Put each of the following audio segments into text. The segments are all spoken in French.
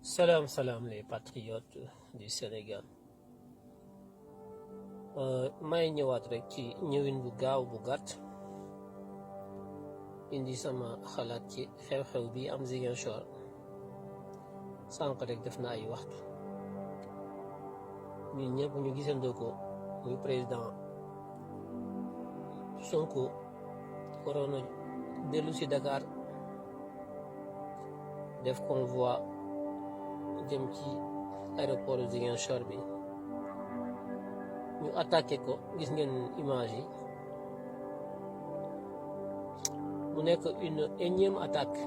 Salam salam les patriotes du Sénégal may ñëwaat rek ci ñëwin bu gaaw bu gàtt indi sama xalaat ci xew-xew bi am Ziguinchor sànq rek def na ay waxtu ñun ñëpp ñu gisandoo ko muy président Sonko waroon a dellu si Dakar def convoi jëm ci aéroport Ziguinchor bi ñu attaqué ko gis ngeen image yi mu nekk une énième attaque.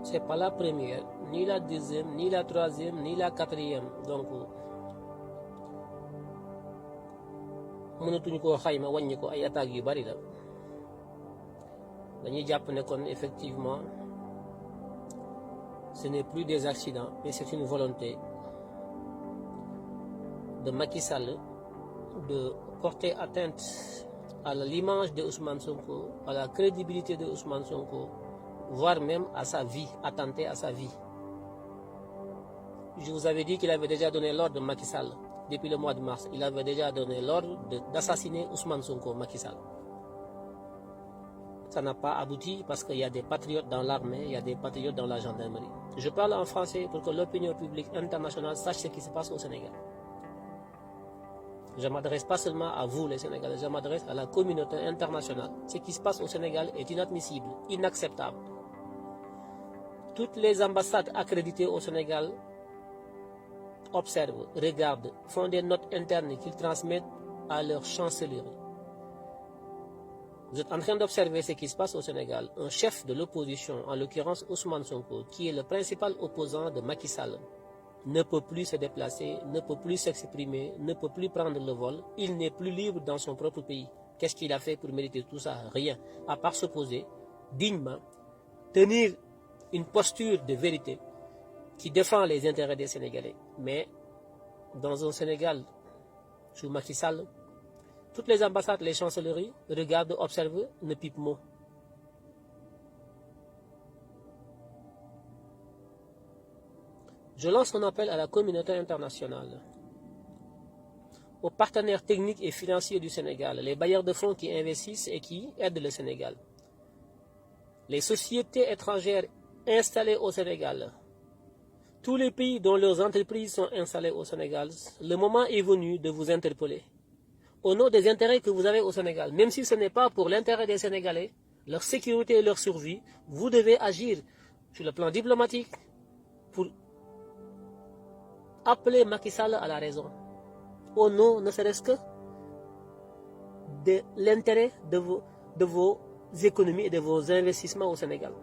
C'est pas la première ni la deuxième ni la troisième ni la quatrième, donc mënatuñu koo xayma wàññi ko ay attaques yu bari la. Dañuy jàpp ne kon effectivement ce n'est plus des accidents mais c'est une volonté de Macky Sall de porter atteinte à l'image de Ousmane Sonko, à la crédibilité de Ousmane Sonko, voire même à sa vie, attenter à sa vie. Je vous avais dit qu'il avait déjà donné l'ordre de Macky Sall depuis le mois de mars. Il avait déjà donné l'ordre d'assassiner Ousmane Sonko, Macky Sall. Ça n'a pas abouti parce qu'il y a des patriotes dans l'armée, il y a des patriotes dans la gendarmerie. Je parle en français pour que l'opinion publique internationale sache ce qui se passe au Sénégal. Je ne m'adresse pas seulement à vous les Sénégalais, je m'adresse à la communauté internationale. Ce qui se passe au Sénégal est inadmissible, inacceptable. Toutes les ambassades accréditées au Sénégal observent, regardent, font des notes internes qu'ils transmettent à leur chancellerie. Vous êtes en train d'observer ce qui se passe au Sénégal. Un chef de l'opposition, en l'occurrence Ousmane Sonko, qui est le principal opposant de Macky Sall, ne peut plus se déplacer, ne peut plus s'exprimer, ne peut plus prendre le vol. Il n'est plus libre dans son propre pays. Qu'est-ce qu'il a fait pour mériter tout ça? Rien, à part s'opposer dignement, tenir une posture de vérité qui défend les intérêts des Sénégalais. Mais dans un Sénégal sous Macky Sall, toutes les ambassades, les chancelleries regardent, observent, ne pipent mot. Je lance un appel à la communauté internationale, aux partenaires techniques et financiers du Sénégal, les bailleurs de fonds qui investissent et qui aident le Sénégal, les sociétés étrangères installées au Sénégal, tous les pays dont leurs entreprises sont installées au Sénégal. Le moment est venu de vous interpeller. Au nom des intérêts que vous avez au Sénégal, même si ce n'est pas pour l'intérêt des Sénégalais, leur sécurité et leur survie, vous devez agir sur le plan diplomatique pour appeler Macky Sall à la raison, au nom ne serait-ce que de l'intérêt de vos économies et de vos investissements au Sénégal.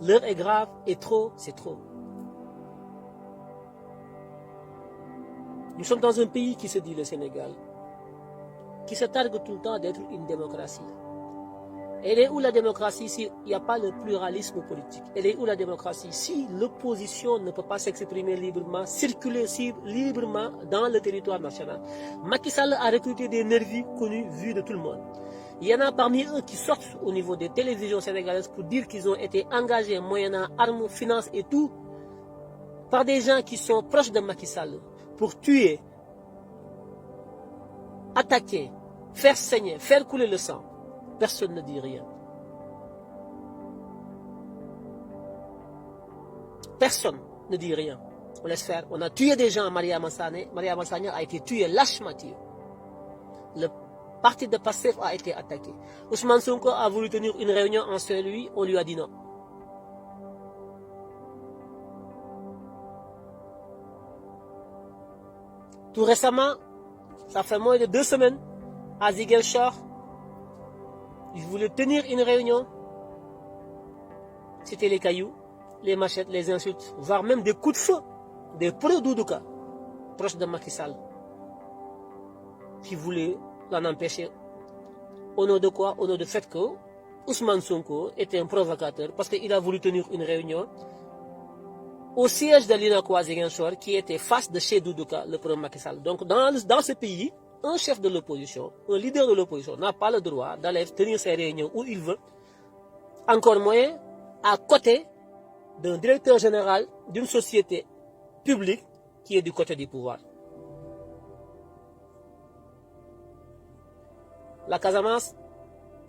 L'heure est grave et trop, c'est trop. Nous sommes dans un pays qui se dit le Sénégal, qui se targue tout le temps d'être une démocratie. Elle est où la démocratie s'il n'y a pas le pluralisme politique? Elle est où la démocratie si l'opposition ne peut pas s'exprimer librement, circuler librement dans le territoire national? Macky Sall a recruté des nervis connus, vus de tout le monde. Il y en a parmi eux qui sortent au niveau des télévisions sénégalaises pour dire qu'ils ont été engagés moyennant armes, finances et tout par des gens qui sont proches de Macky Sall pour tuer, attaquer, faire saigner, faire couler le sang. Personne ne dit rien. Personne ne dit rien. On laisse faire. On a tué des gens à Mariama Sagna. Mariama Sagna a été tué lâchement. Le parti de Pastef a été attaqué. Ousmane Sonko a voulu tenir une réunion en celui, on lui a dit non. Tout récemment, ça fait moins de 2 semaines, à Ziguinchor, ils voulaient tenir une réunion. C'était les cailloux, les machettes, les insultes, voire même des coups de feu, des pro-Doudouka, proches de Macky Sall, qui voulaient l'en empêcher. Au nom de quoi? Au nom du fait que Ousmane Sonko était un provocateur parce qu'il a voulu tenir une réunion au siège de l'UNACOIS Ziguinchor qui était face de chez Doudouka, le pro Macky Sall. Donc dans ce pays, un chef de l'opposition, un leader de l'opposition n'a pas le droit d'aller tenir ses réunions où il veut encore moins à côté d'un directeur général d'une société publique qui est du côté du pouvoir. La Casamance,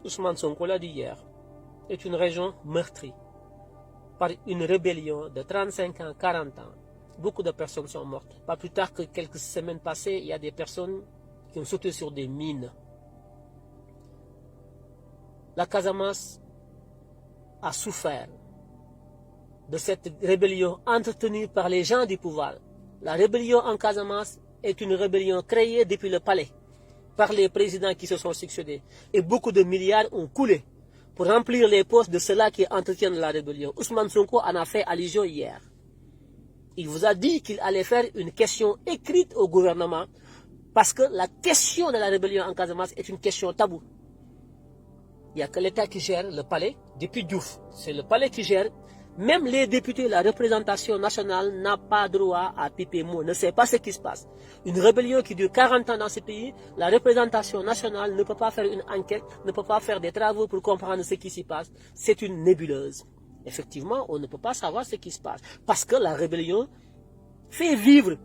Ousmane Sonko l'a dit hier, est une région meurtrie par une rébellion de 35 ans, 40 ans. Beaucoup de personnes sont mortes. Pas plus tard que quelques semaines passées, il y a des personnes qui ont sauté sur des mines. La Casamance a souffert de cette rébellion entretenue par les gens du pouvoir. La rébellion en Casamance est une rébellion créée depuis le palais par les présidents qui se sont succédés. Et beaucoup de milliards ont coulé pour remplir les postes de ceux-là qui entretiennent la rébellion. Ousmane Sonko en a fait allusion hier. Il vous a dit qu'il allait faire une question écrite au gouvernement parce que la question de la rébellion en Casamance est une question taboue. Il n'y a que l'État qui gère le palais depuis Diouf. C'est le palais qui gère. Même les députés, la représentation nationale n'a pas droit à piper mot, ne sait pas ce qui se passe. Une rébellion qui dure 40 ans dans ce pays, la représentation nationale ne peut pas faire une enquête, ne peut pas faire des travaux pour comprendre ce qui s'y passe. C'est une nébuleuse. Effectivement, on ne peut pas savoir ce qui se passe. Parce que la rébellion fait vivre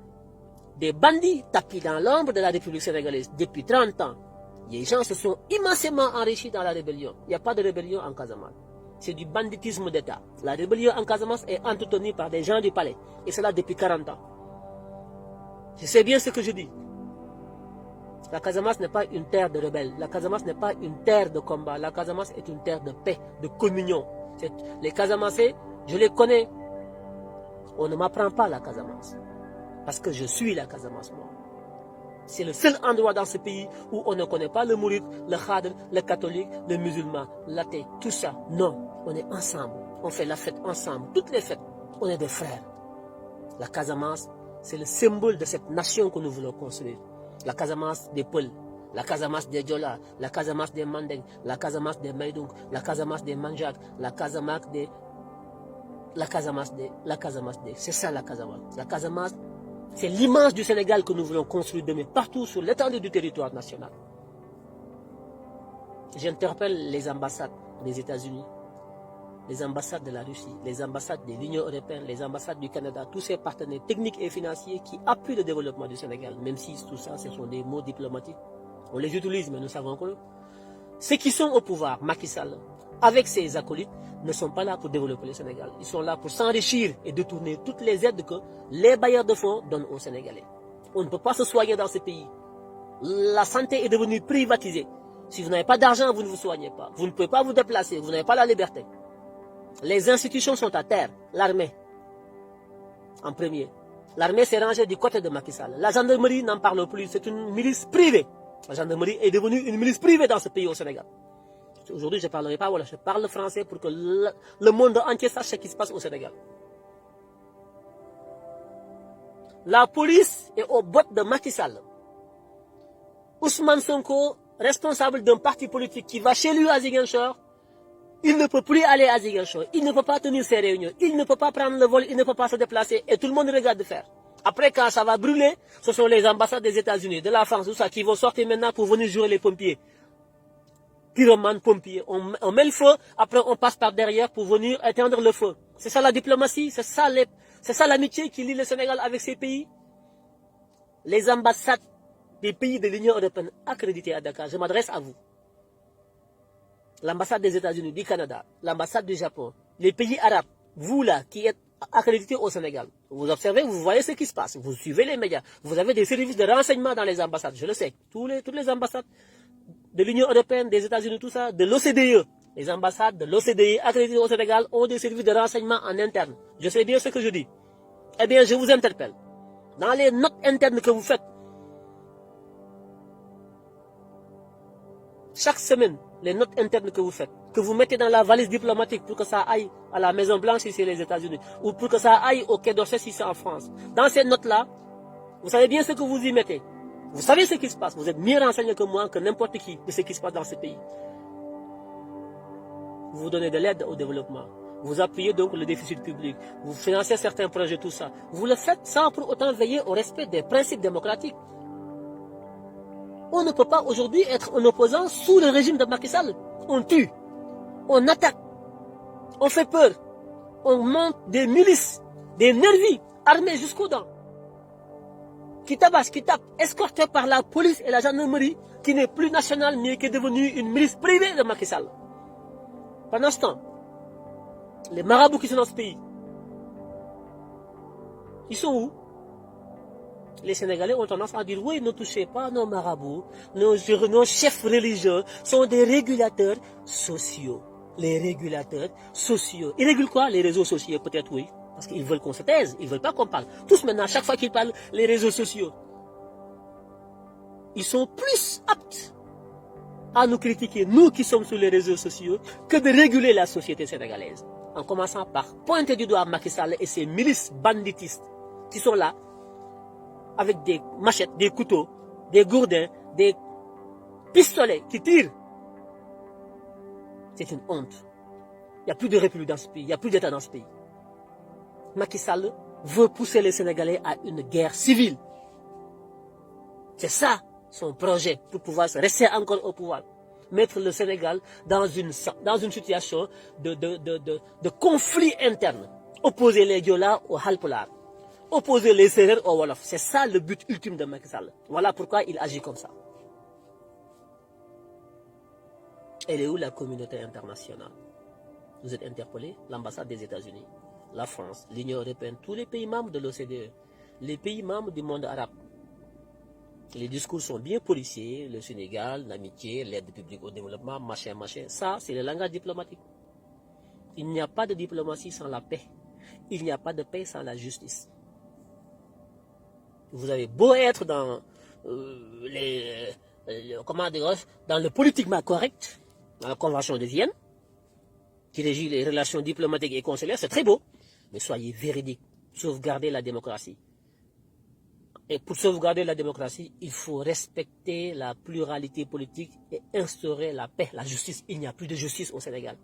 des bandits tapis dans l'ombre de la République sénégalaise depuis 30 ans. Les gens se sont immensément enrichis dans la rébellion. Il n'y a pas de rébellion en Casamance. C'est du banditisme d'État. La rébellion en Casamance est entretenue par des gens du palais. Et cela depuis 40 ans. Je sais bien ce que je dis. La Casamance n'est pas une terre de rebelles. La Casamance n'est pas une terre de combat. La Casamance est une terre de paix, de communion. Les Casamancés, je les connais. On ne m'apprend pas la Casamance. Parce que je suis la Casamance, moi. C'est le seul endroit dans ce pays où on ne connaît pas le mouride, le khadr, le catholique, le musulman, l'athée, tout ça. Non, on est ensemble. On fait la fête ensemble. Toutes les fêtes, on est des frères. La Casamance, c'est le symbole de cette nation que nous voulons construire. La Casamance des Peuls, la Casamance des Diola, la Casamance des Mandeng, la Casamance des Maïdouk, la Casamance des Manjak, la Casamance des... C'est ça la Casamance. La Casamance, c'est l'image du Sénégal que nous voulons construire demain, partout sur l'étendue du territoire national. J'interpelle les ambassades des États-Unis, les ambassades de la Russie, les ambassades de l'Union européenne, les ambassades du Canada, tous ces partenaires techniques et financiers qui appuient le développement du Sénégal, même si tout ça, ce sont des mots diplomatiques. On les utilise, mais nous savons que ceux qui sont au pouvoir, Macky Sall, avec ses acolytes, ne sont pas là pour développer le Sénégal. Ils sont là pour s'enrichir et détourner toutes les aides que les bailleurs de fonds donnent aux Sénégalais. On ne peut pas se soigner dans ce pays. La santé est devenue privatisée. Si vous n'avez pas d'argent, vous ne vous soignez pas. Vous ne pouvez pas vous déplacer, vous n'avez pas la liberté. Les institutions sont à terre. L'armée, en premier. L'armée s'est rangée du côté de Macky Sall. La gendarmerie n'en parle plus, c'est une milice privée. La gendarmerie est devenue une milice privée dans ce pays au Sénégal. Aujourd'hui, je ne parlerai pas, voilà, je parle français pour que le monde entier sache ce qui se passe au Sénégal. La police est au bout de Macky Sall. Ousmane Sonko, responsable d'un parti politique qui va chez lui à Ziguinchor, il ne peut plus aller à Ziguinchor, il ne peut pas tenir ses réunions, il ne peut pas prendre le vol, il ne peut pas se déplacer et tout le monde regarde de faire. Après, quand ça va brûler, ce sont les ambassades des États-Unis, de la France, tout ça, qui vont sortir maintenant pour venir jouer les pompiers. Pyromane, pompiers, on met le feu, après on passe par derrière pour venir éteindre le feu. C'est ça la diplomatie, c'est ça l'amitié qui lie le Sénégal avec ces pays. Les ambassades des pays de l'Union européenne accréditées à Dakar, je m'adresse à vous. L'ambassade des États-Unis, du Canada, l'ambassade du Japon, les pays arabes, vous là, qui êtes accrédités au Sénégal, vous observez, vous voyez ce qui se passe, vous suivez les médias, vous avez des services de renseignement dans les ambassades, je le sais, toutes les ambassades de l'Union européenne, des États-Unis, tout ça, de l'OCDE. Les ambassades de l'OCDE accréditées au Sénégal ont des services de renseignement en interne. Je sais bien ce que je dis. Eh bien, je vous interpelle. Dans les notes internes que vous faites, chaque semaine, les notes internes que vous faites, que vous mettez dans la valise diplomatique pour que ça aille à la Maison Blanche si c'est les États-Unis, ou pour que ça aille au Quai d'Orsay si c'est en France. Dans ces notes-là, vous savez bien ce que vous y mettez. Vous savez ce qui se passe. Vous êtes mieux renseigné que moi, que n'importe qui, de ce qui se passe dans ce pays. Vous donnez de l'aide au développement. Vous appuyez donc le déficit public. Vous financez certains projets, tout ça. Vous le faites sans pour autant veiller au respect des principes démocratiques. On ne peut pas aujourd'hui être un opposant sous le régime de Macky Sall. On tue, on attaque, On fait peur. On monte des milices, des nervis, armés jusqu'aux dents, qui tabassent, qui tapent, escortés par la police et la gendarmerie, qui n'est plus nationale, mais qui est devenue une milice privée de Macky Sall. Pendant ce temps, les marabouts qui sont dans ce pays, ils sont où? Les Sénégalais ont tendance à dire, oui, ne touchez pas nos marabouts, nos chefs religieux sont des régulateurs sociaux. Les régulateurs sociaux. Ils régulent quoi? Les réseaux sociaux, peut-être oui. Parce qu'ils veulent qu'on se taise, ils ne veulent pas qu'on parle. Tous maintenant, chaque fois qu'ils parlent, les réseaux sociaux, ils sont plus aptes à nous critiquer, nous qui sommes sur les réseaux sociaux, que de réguler la société sénégalaise. En commençant par pointer du doigt Macky Sall et ses milices banditistes qui sont là, avec des machettes, des couteaux, des gourdins, des pistolets qui tirent. C'est une honte. Il n'y a plus de république dans ce pays, il n'y a plus d'État dans ce pays. Macky Sall veut pousser les Sénégalais à une guerre civile. C'est ça son projet pour pouvoir rester encore au pouvoir. Mettre le Sénégal dans une situation de conflit interne. Opposer les Diola aux Halpulaar. Opposer les Sérères aux Wolof. C'est ça le but ultime de Macky Sall. Voilà pourquoi il agit comme ça. Elle est où la communauté internationale? Vous êtes interpellés, l'ambassade des États-Unis, la France, l'Union européenne, tous les pays membres de l'OCDE, les pays membres du monde arabe. Les discours sont bien policiers, le Sénégal, l'amitié, l'aide publique au développement, machin, machin. Ça, c'est le langage diplomatique. Il n'y a pas de diplomatie sans la paix. Il n'y a pas de paix sans la justice. Vous avez beau être dans dans le politiquement correct, dans la Convention de Vienne, qui régit les relations diplomatiques et consulaires, c'est très beau, mais soyez véridiques, sauvegardez la démocratie. Et pour sauvegarder la démocratie, il faut respecter la pluralité politique et instaurer la paix, la justice. Il n'y a plus de justice au Sénégal.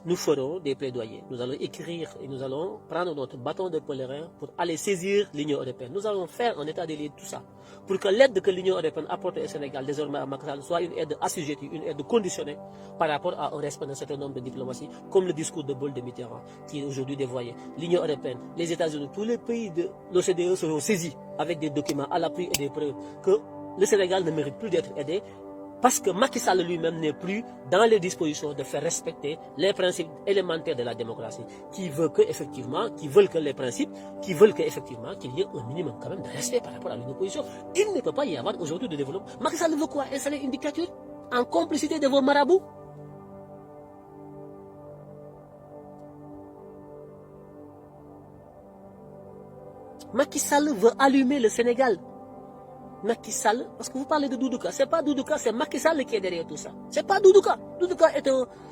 Nous ferons des plaidoyers. Nous allons écrire et nous allons prendre notre bâton de pèlerin pour aller saisir l'Union européenne. Nous allons faire un état des lieux de tout ça. Pour que l'aide que l'Union européenne apporte au Sénégal, désormais à Macky Sall, soit une aide assujettie, une aide conditionnée par rapport au respect d'un certain nombre de diplomaties, comme le discours de Bol de Mitterrand, qui est aujourd'hui dévoyé. L'Union européenne, les États-Unis, tous les pays de l'OCDE seront saisis avec des documents à l'appui et des preuves que le Sénégal ne mérite plus d'être aidé. Parce que Macky Sall lui-même n'est plus dans les dispositions de faire respecter les principes élémentaires de la démocratie, qui veulent que les principes, qui veulent qu'effectivement qu'il y ait un minimum quand même de respect par rapport à une opposition. Il ne peut pas y avoir aujourd'hui de développement. Macky Sall veut quoi? Installer une dictature en complicité de vos marabouts? Macky Sall veut allumer le Sénégal. Macky Sall, parce que vous parlez de Doudouka, c'est pas Doudouka, c'est Macky Sall qui est derrière tout ça. C'est pas Doudouka. Doudouka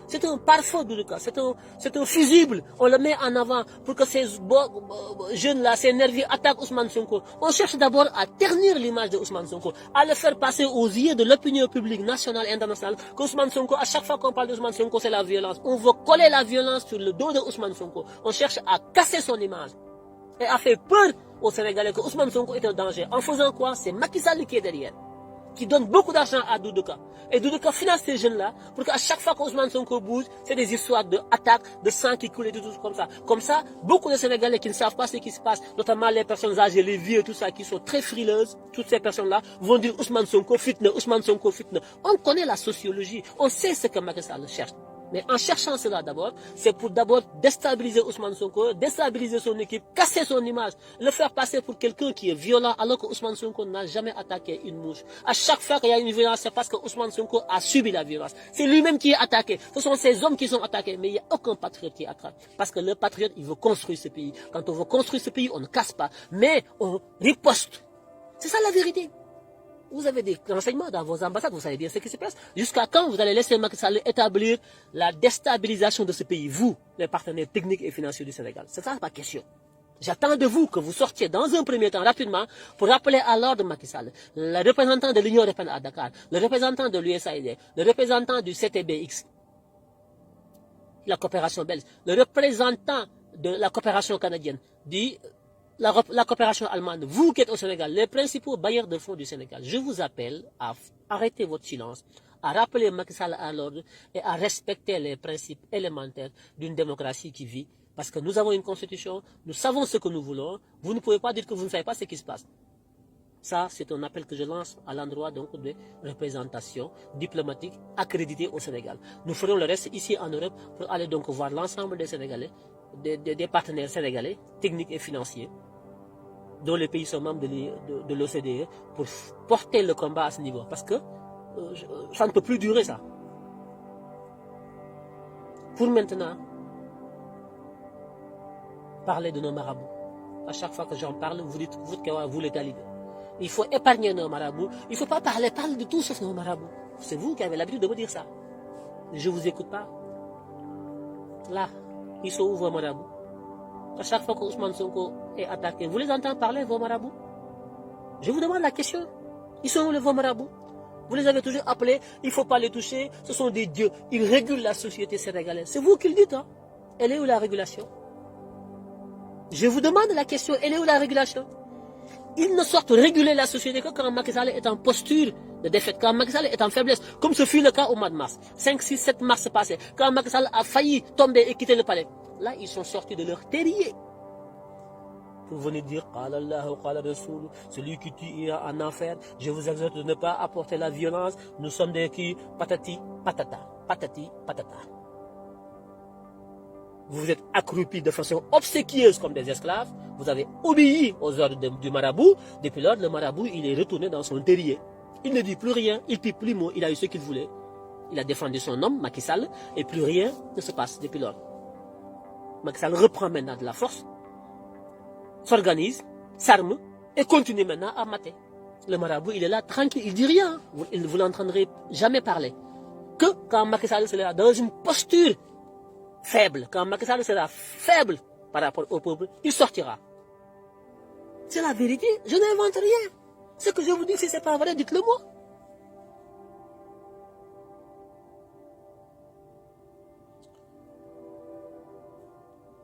c'est un parfum Doudouka, c'est un fusible. On le met en avant pour que ces jeunes-là, ces nervis attaquent Ousmane Sonko. On cherche d'abord à ternir l'image de Ousmane Sonko, à le faire passer aux yeux de l'opinion publique nationale et internationale qu'Ousmane Sonko, à chaque fois qu'on parle d'Ousmane Sonko, c'est la violence. On veut coller la violence sur le dos de Ousmane Sonko. On cherche à casser son image et à faire peur aux Sénégalais que Ousmane Sonko est un danger. En faisant quoi? C'est Macky Sall qui est derrière, qui donne beaucoup d'argent à Doudouka. Et Doudouka finance ces jeunes-là pour qu'à chaque fois qu'Ousmane Sonko bouge, c'est des histoires d'attaques, de sang qui coule et tout comme ça. Comme ça, beaucoup de Sénégalais qui ne savent pas ce qui se passe, notamment les personnes âgées, les vieux, tout ça, qui sont très frileuses, toutes ces personnes-là vont dire Ousmane Sonko fitna, Ousmane Sonko fitna. On connaît la sociologie, on sait ce que Macky Sall cherche. Mais en cherchant cela d'abord, c'est pour d'abord déstabiliser Ousmane Sonko, déstabiliser son équipe, casser son image, le faire passer pour quelqu'un qui est violent alors que Ousmane Sonko n'a jamais attaqué une mouche. À chaque fois qu'il y a une violence, c'est parce que Ousmane Sonko a subi la violence. C'est lui-même qui est attaqué. Ce sont ces hommes qui sont attaqués, mais il n'y a aucun patriote qui attrape. Parce que le patriote, il veut construire ce pays. Quand on veut construire ce pays, on ne casse pas, mais on riposte. C'est ça la vérité. Vous avez des renseignements dans vos ambassades, vous savez bien ce qui se passe. Jusqu'à quand vous allez laisser Macky Sall établir la déstabilisation de ce pays, vous, les partenaires techniques et financiers du Sénégal? C'est ça ma question. J'attends de vous que vous sortiez dans un premier temps rapidement pour rappeler à l'ordre Macky Sall, le représentant de l'Union européenne à Dakar, le représentant de l'USAID, le représentant du CTBX, la coopération belge, le représentant de la coopération canadienne, la coopération allemande, vous qui êtes au Sénégal, les principaux bailleurs de fonds du Sénégal, je vous appelle à arrêter votre silence, à rappeler Macky Sall à l'ordre et à respecter les principes élémentaires d'une démocratie qui vit. Parce que nous avons une constitution, nous savons ce que nous voulons. Vous ne pouvez pas dire que vous ne savez pas ce qui se passe. Ça, c'est un appel que je lance à l'endroit donc de représentation diplomatique accréditée au Sénégal. Nous ferons le reste ici en Europe pour aller donc voir l'ensemble des Sénégalais, des partenaires sénégalais, techniques et financiers, dont les pays sont membres de l'OCDE, pour porter le combat à ce niveau. Parce que ça ne peut plus durer ça. Pour maintenant, parler de nos marabouts. À chaque fois que j'en parle, vous dites que vous les talibés. Il faut épargner nos marabouts. Il ne faut pas parler de tout sauf nos marabouts. C'est vous qui avez l'habitude de me dire ça. Je ne vous écoute pas. Là, ils sont où vos marabouts? À chaque fois que Ousmane Sonko est attaqué, vous les entendez parler, vos marabouts? Je vous demande la question. Ils sont où vos marabouts? Vous les avez toujours appelés, il ne faut pas les toucher, ce sont des dieux. Ils régulent la société sénégalaise. C'est vous qui le dites, hein? Elle est où la régulation? Je vous demande la question, elle est où la régulation? Ils ne sortent réguler la société que quand Macky Sall est en posture de défaite, quand Macky Sall est en faiblesse, comme ce fut le cas au mois de mars, 5, 6, 7 mars passé, quand Macky Sall a failli tomber et quitter le palais. Là, ils sont sortis de leur terrier pour venir dire celui qui tue ira en enfer. Je vous exhorte de ne pas apporter la violence. Nous sommes des qui patati patata, patati patata. Vous vous êtes accroupis de façon obséquieuse comme des esclaves. Vous avez obéi aux ordres du marabout. Depuis lors, le marabout, il est retourné dans son terrier. Il ne dit plus rien, il ne pipe plus mot. Il a eu ce qu'il voulait. Il a défendu son homme, Macky Sall, et plus rien ne se passe depuis lors. Macky Sall reprend maintenant de la force, s'organise, s'arme, et continue maintenant à mater. Le marabout, il est là, tranquille, il ne dit rien. Vous ne l'entendrez jamais parler. Que quand Macky Sall sera dans une posture faible, quand Macky Sall sera faible par rapport au peuple, il sortira. C'est la vérité, je n'invente rien. Ce que je vous dis, si ce n'est pas vrai, dites-le moi.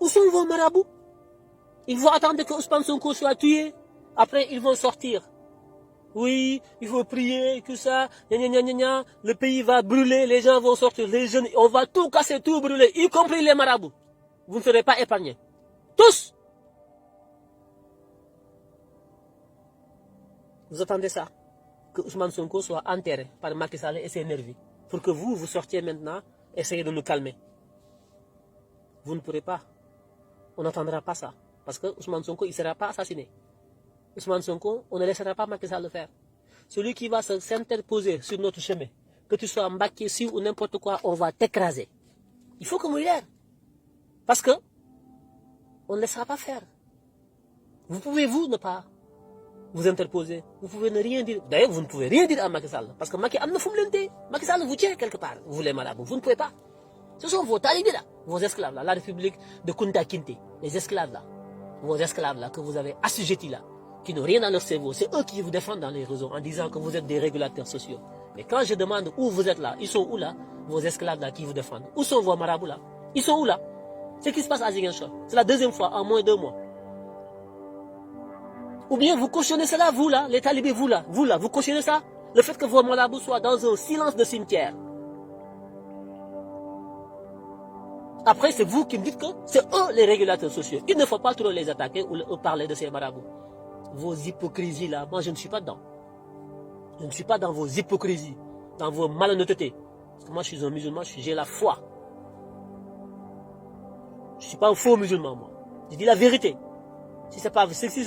Où sont vos marabouts? Ils vont attendre que Ousmane Sonko soit tué. Après, ils vont sortir. Oui, il faut prier, tout ça. Le pays va brûler, les gens vont sortir, les jeunes, on va tout casser, tout brûler, y compris les marabouts. Vous ne serez pas épargnés. Tous. Vous attendez ça? Que Ousmane Sonko soit enterré par Macky Sall et ses nervis. Pour que vous sortiez maintenant, essayez de nous calmer. Vous ne pourrez pas. On n'entendra pas ça. Parce que Ousmane Sonko, il ne sera pas assassiné. Ousmane Sonko, on ne laissera pas Macky Sall le faire. Celui qui va s'interposer sur notre chemin, que tu sois Mbacké si ou n'importe quoi, on va t'écraser. Il faut que vous l'air. Parce que on ne laissera pas faire. Vous pouvez, vous, ne pas vous interposer. Vous pouvez ne rien dire. D'ailleurs, vous ne pouvez rien dire à Macky Sall. Parce que Macky Sall vous tient quelque part. Vous les marabouts. Vous ne pouvez pas. Ce sont vos talibés là, vos esclaves là, la République de Kunta Kinte, les esclaves là, vos esclaves là que vous avez assujettis là, qui n'ont rien dans leur cerveau. C'est eux qui vous défendent dans les réseaux en disant que vous êtes des régulateurs sociaux. Mais quand je demande où vous êtes là, ils sont où là, vos esclaves là qui vous défendent? Où sont vos marabouts là? Ils sont où là? Ce qui se passe à Ziguinchor, c'est la deuxième fois en moins de 2 mois. Ou bien vous cautionnez cela, vous là, les talibés, vous là, vous cautionnez ça? Le fait que vos marabouts soient dans un silence de cimetière. Après, c'est vous qui me dites que c'est eux les régulateurs sociaux. Il ne faut pas trop les attaquer ou parler de ces marabouts. Vos hypocrisies là, moi je ne suis pas dedans. Je ne suis pas dans vos hypocrisies, dans vos malhonnêtetés. Parce que moi je suis un musulman, j'ai la foi. Je ne suis pas un faux musulman, moi. Je dis la vérité. Si ce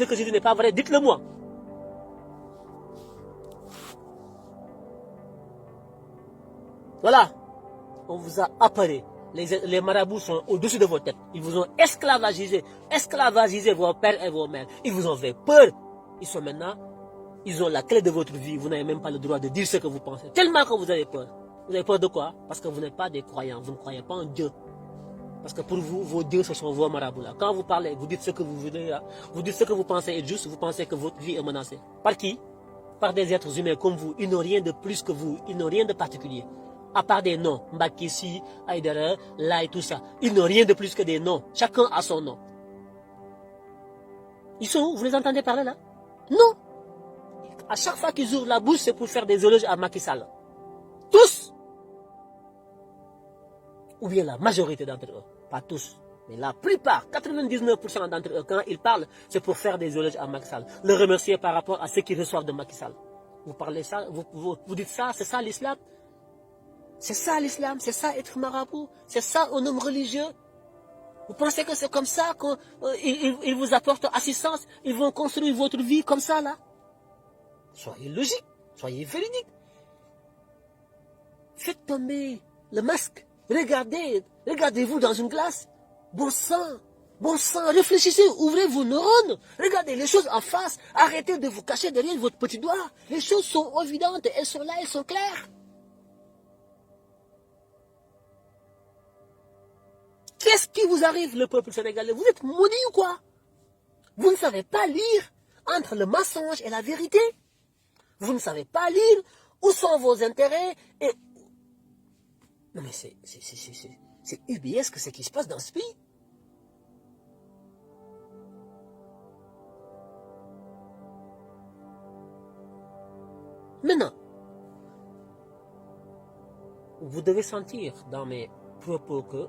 que je dis n'est pas vrai, dites-le moi. Voilà. On vous a appareillé. Les marabouts sont au-dessus de vos têtes. Ils vous ont esclavagisé vos pères et vos mères. Ils vous ont fait peur. Ils sont maintenant, ils ont la clé de votre vie. Vous n'avez même pas le droit de dire ce que vous pensez. Tellement que vous avez peur. Vous avez peur de quoi? Parce que vous n'êtes pas des croyants. Vous ne croyez pas en Dieu. Parce que pour vous, vos dieux, ce sont vos marabouts là. Quand vous parlez, vous dites ce que vous voulez là. Vous dites ce que vous pensez est juste. Vous pensez que votre vie est menacée. Par qui? Par des êtres humains comme vous. Ils n'ont rien de plus que vous. Ils n'ont rien de particulier. À part des noms, Mbakissi, Aïdara, là et tout ça. Ils n'ont rien de plus que des noms. Chacun a son nom. Ils sont où? Vous les entendez parler là? Non. À chaque fois qu'ils ouvrent la bouche, c'est pour faire des éloges à Macky Sall. Tous. ou bien la majorité d'entre eux, pas tous, mais la plupart, 99% d'entre eux, quand ils parlent, c'est pour faire des éloges à Macky Sall, le remercier par rapport à ce qu'ils reçoivent de Macky Sall. Vous parlez ça, vous dites ça, c'est ça l'islam? C'est ça l'islam, c'est ça être marabout, c'est ça un homme religieux? Vous pensez que c'est comme ça qu'ils vous apportent assistance, ils vont construire votre vie comme ça là? Soyez logique, soyez véridique. Faites tomber le masque, regardez-vous dans une glace. Bon sang, réfléchissez, ouvrez vos neurones, regardez les choses en face, arrêtez de vous cacher derrière votre petit doigt. Les choses sont évidentes, elles sont là, elles sont claires. Qu'est-ce qui vous arrive, le peuple sénégalais? Vous êtes maudits ou quoi? Vous ne savez pas lire entre le mensonge et la vérité. Vous ne savez pas lire où sont vos intérêts et... Non mais c'est ubiesque ce qui se passe dans ce pays. Maintenant, vous devez sentir dans mes propos que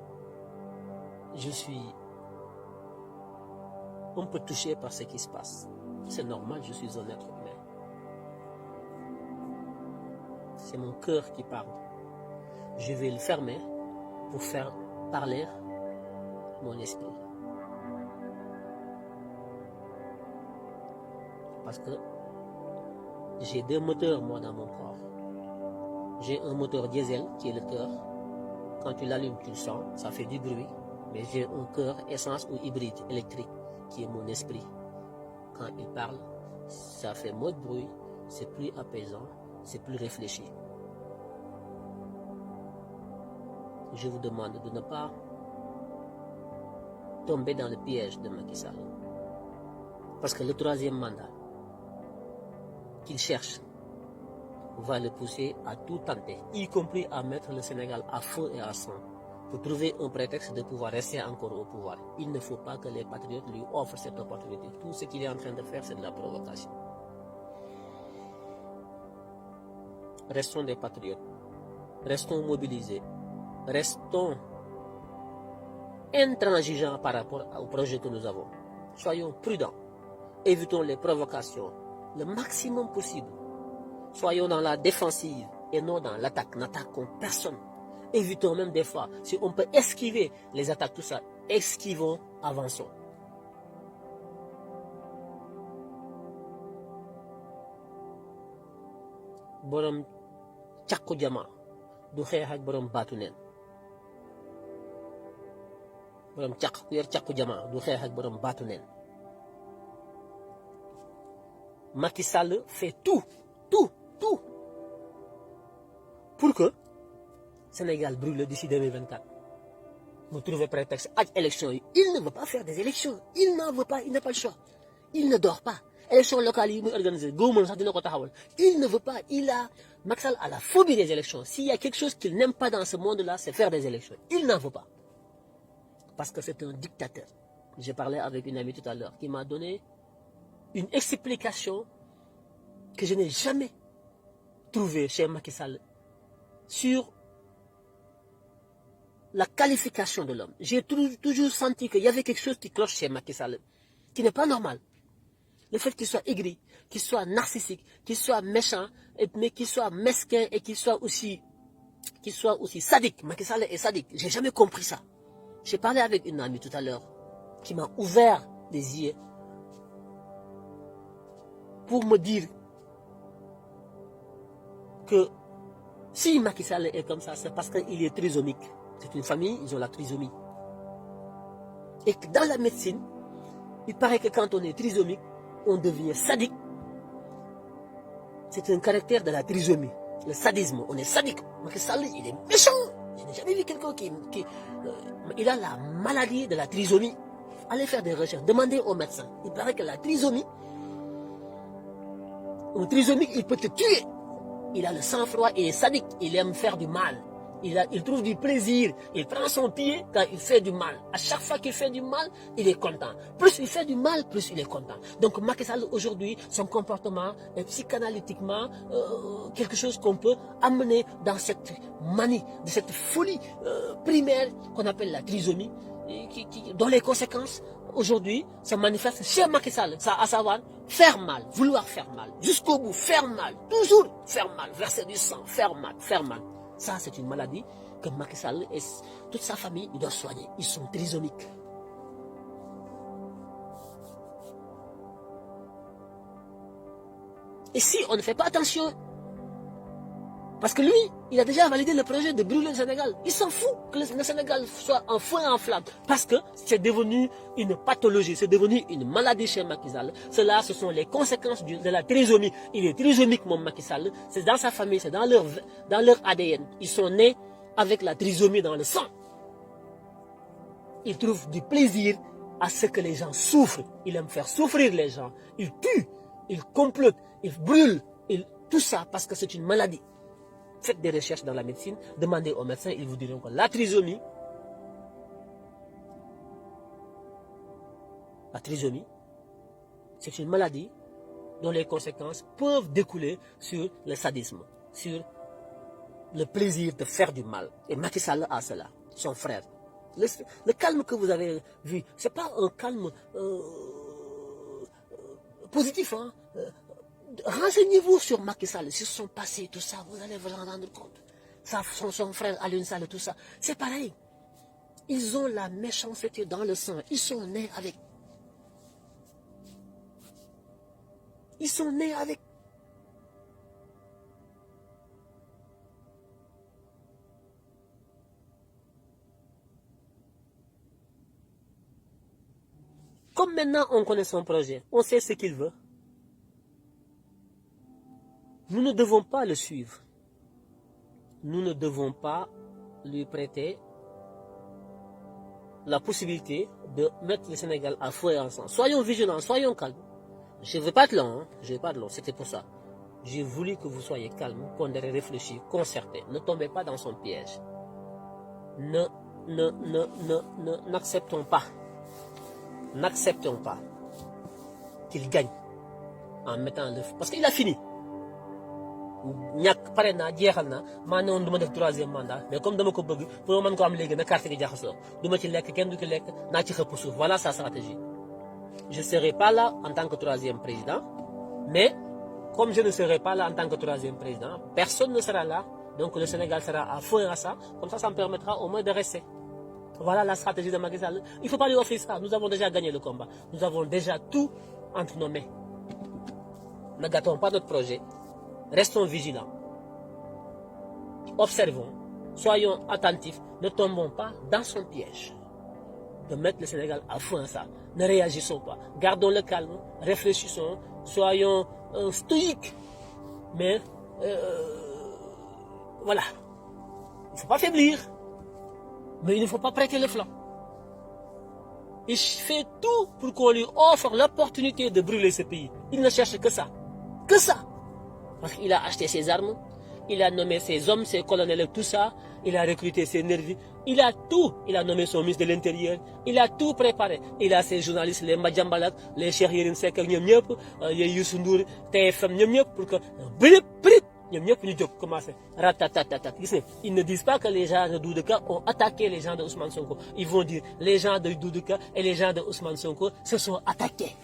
je suis un peu touché par ce qui se passe. C'est normal, je suis un être humain. C'est mon cœur qui parle. Je vais le fermer pour faire parler mon esprit. Parce que j'ai deux moteurs, moi, dans mon corps. J'ai un moteur diesel, qui est le cœur. Quand tu l'allumes, tu le sens, ça fait du bruit. Mais j'ai un cœur essence ou hybride électrique, qui est mon esprit. Quand il parle, ça fait moins de bruit, c'est plus apaisant, c'est plus réfléchi. Je vous demande de ne pas tomber dans le piège de Macky Sall. Parce que le troisième mandat qu'il cherche va le pousser à tout tenter, y compris à mettre le Sénégal à feu et à sang, pour trouver un prétexte de pouvoir rester encore au pouvoir. Il ne faut pas que les patriotes lui offrent cette opportunité. Tout ce qu'il est en train de faire, c'est de la provocation. Restons des patriotes. Restons mobilisés. Restons intransigeants par rapport au projet que nous avons. Soyons prudents. Évitons les provocations le maximum possible. Soyons dans la défensive et non dans l'attaque. N'attaquons personne. Évitons même des fois, si on peut esquiver les attaques, tout ça, esquivons, avançons. Borom càkku jama du xeex ak borom baatu neen. Borom càkk ku yor càkku jama du xeex ak borom baatu neen. Macky Sall fait tout pour que Sénégal brûle d'ici 2024. Vous trouvez prétexte à l'élection. Il ne veut pas faire des élections. Il n'en veut pas, il n'a pas le choix. Il ne dort pas. Élection locale, il organise. Il ne veut pas. Macky Sall a la phobie des élections. S'il y a quelque chose qu'il n'aime pas dans ce monde-là, c'est faire des élections. Il n'en veut pas. Parce que c'est un dictateur. J'ai parlé avec une amie tout à l'heure qui m'a donné une explication que je n'ai jamais trouvée chez Macky Sall sur la qualification de l'homme. J'ai toujours senti qu'il y avait quelque chose qui cloche chez Macky Sall, qui n'est pas normal. Le fait qu'il soit aigri, qu'il soit narcissique, qu'il soit méchant, mais qu'il soit mesquin et qu'il soit aussi sadique. Macky Sall est sadique. J'ai jamais compris ça. J'ai parlé avec une amie tout à l'heure qui m'a ouvert les yeux pour me dire que si Macky Sall est comme ça, c'est parce qu'il est trisomique. C'est une famille, ils ont la trisomie. Et que dans la médecine, il paraît que quand on est trisomique, on devient sadique. C'est un caractère de la trisomie. Le sadisme, on est sadique. Macky Sall, il est méchant. Je n'ai jamais vu quelqu'un il a la maladie de la trisomie. Allez faire des recherches, demandez aux médecins. Il paraît que la trisomie, un trisomique, il peut te tuer. Il a le sang-froid, il est sadique, il aime faire du mal. Il trouve du plaisir. Il prend son pied quand il fait du mal. À chaque fois qu'il fait du mal, il est content. Plus il fait du mal, plus il est content. Donc Macky Sall aujourd'hui, son comportement est psychanalytiquement quelque chose qu'on peut amener dans cette manie, de cette folie primaire qu'on appelle la trisomie, dont les conséquences aujourd'hui se manifestent chez Macky Sall, à savoir faire mal, vouloir faire mal, jusqu'au bout, faire mal, toujours faire mal, verser du sang, faire mal, faire mal. Ça, c'est une maladie que Macky Sall et toute sa famille doivent soigner. Ils sont trisomiques. Et si on ne fait pas attention, parce que lui, il a déjà validé le projet de brûler le Sénégal. Il s'en fout que le Sénégal soit en feu et en flamme. Parce que c'est devenu une pathologie, c'est devenu une maladie chez Macky Sall. Cela, ce sont les conséquences de la trisomie. Il est trisomique, mon Macky Sall. C'est dans sa famille, c'est dans leur ADN. Ils sont nés avec la trisomie dans le sang. Ils trouvent du plaisir à ce que les gens souffrent. Il aime faire souffrir les gens. Il tue, il complote, il brûle. Tout ça parce que c'est une maladie. Faites des recherches dans la médecine, demandez aux médecins, ils vous diront que la trisomie, c'est une maladie dont les conséquences peuvent découler sur le sadisme, sur le plaisir de faire du mal. Et Macky Sall a cela, son frère. Le calme que vous avez vu, ce n'est pas un calme positif, hein. Renseignez-vous sur Macky Sall, sur son passé, tout ça, vous allez vous en rendre compte. Son frère Alioune Sall, tout ça, c'est pareil. Ils ont la méchanceté dans le sang, ils sont nés avec. Ils sont nés avec. Comme maintenant on connaît son projet, on sait ce qu'il veut. Nous ne devons pas le suivre. Nous ne devons pas lui prêter la possibilité de mettre le Sénégal à feu et en sang. Soyons vigilants, soyons calmes. Je ne vais pas être long, hein? Je ne vais pas être long, c'était pour ça. J'ai voulu que vous soyez calmes, pondérés, réfléchis, concertés. Ne tombez pas dans son piège. N'acceptons pas. N'acceptons pas qu'il gagne en mettant le feu. Parce qu'il a fini. ñàkk pare naa jeexal naa maa ne woon du ma def troisième mandat mais comme dama ko bëgg pour ma mën ko am léegi na carte gi jaxasoo du ma ci lekk kenn du ci lekk naa ci xëpp suuf voilà sa stratégie. Je ne serai pas là en tant que troisième président, mais comme je ne serai pas là en tant que troisième président, personne ne sera là, donc le Sénégal sera à feu et à ça, comme ça me permettra au moins de rester. Voilà la stratégie de Macky Sall. Il ne faut pas lui offrir ça, nous avons déjà gagné le combat, nous avons déjà tout entre nos mains. Ne gâtons pas notre projet. Restons vigilants, observons, soyons attentifs, ne tombons pas dans son piège de mettre le Sénégal à feu en ça. Ne réagissons pas, gardons le calme, réfléchissons, soyons stoïques, mais voilà, il ne faut pas faiblir, mais il ne faut pas prêter le flanc. Il fait tout pour qu'on lui offre l'opportunité de brûler ce pays. Il ne cherche que ça, que ça. Parce qu'il a acheté ses armes, il a nommé ses hommes, ses colonels, tout ça, il a recruté ses nervis, il a tout, il a nommé son ministre de l'Intérieur, il a tout préparé. Il a ses journalistes, les Madjambalak, les Cheikh Yérim Seck, les Youssou Ndour, TFM, pour que ils ne disent pas que les gens de Doudeka ont attaqué les gens de Ousmane Sonko. Ils vont dire les gens de Doudeka et les gens de Ousmane Sonko se sont attaqués.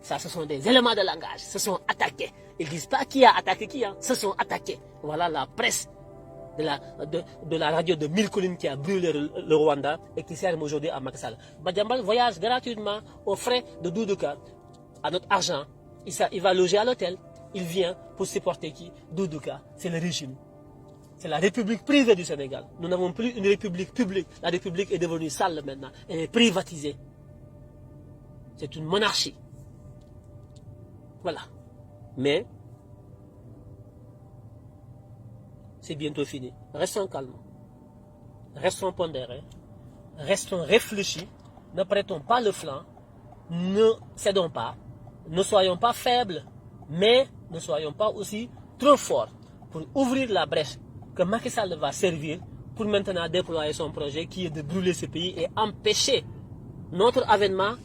Ça, ce sont des éléments de langage, se sont attaqués. Ils ne disent pas qui a attaqué qui, hein, se sont attaqués. Voilà la presse de la radio de 1000 collines qui a brûlé le Rwanda et qui sert aujourd'hui à Macky Sall. Badiambal voyage gratuitement aux frais de Doudouka, à notre argent. Il va loger à l'hôtel. Il vient pour supporter qui? Doudouka, c'est le régime. C'est la République privée du Sénégal. Nous n'avons plus une République publique. La République est devenue sale maintenant. Elle est privatisée. C'est une monarchie. Voilà. Mais, c'est bientôt fini. Restons calmes. Restons pondérés. Restons réfléchis. Ne prêtons pas le flanc. Ne cédons pas. Ne soyons pas faibles. Mais ne soyons pas aussi trop forts pour ouvrir la brèche que Macky Sall va servir pour maintenant déployer son projet qui est de brûler ce pays et empêcher notre avènement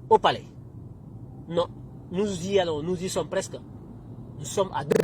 au palais. Non, nous y allons, nous y sommes presque. Nous sommes à 2